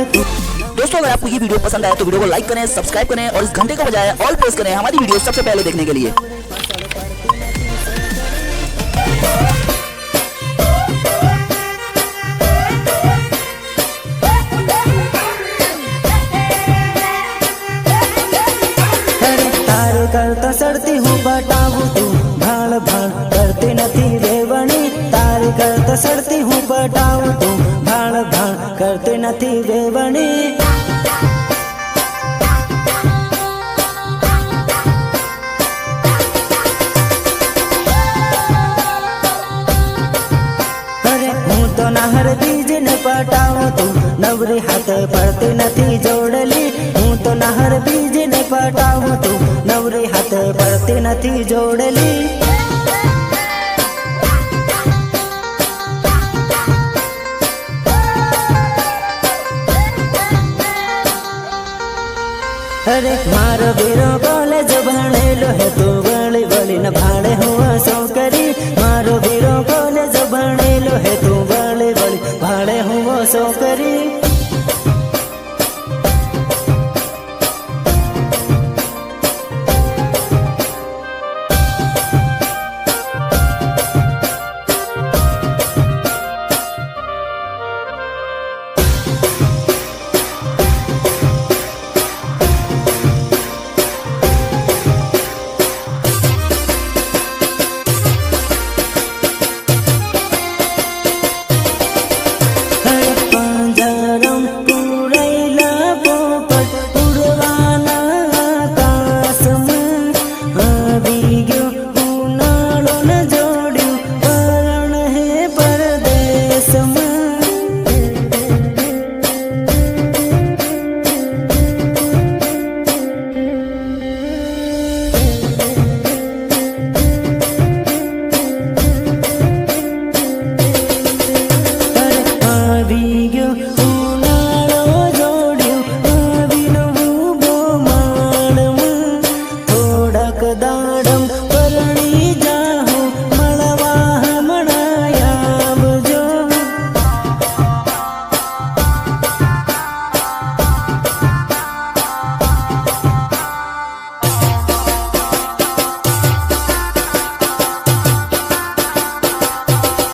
तू। दोस्तों अगर आपको ये वीडियो पसंद आए तो वीडियो को लाइक करें, सब्सक्राइब करें और इस घंटे को बजाय ऑल प्रेस करें हमारी वीडियो सबसे पहले देखने के लिए। तारे करता सड़ती हूँ बटाऊ तू भाड़ भाड़ करती नथी वेवणी। तारे करता सड़ती हूँ बटाऊ तू भाड़ भाड़ करती नथी वेवणी। तो नहर बीज ने पटाऊं तू नवरी हाथ पड़ती नथी जोड़ली। हूँ तो नहर बीज ने पटाऊं तू नवरी हाथ पड़ती नथी जोड़ली। अरे मारो बीरो कॉलेज भणेलो है तू बड़ी बड़ी न भाड़े हुआ सो।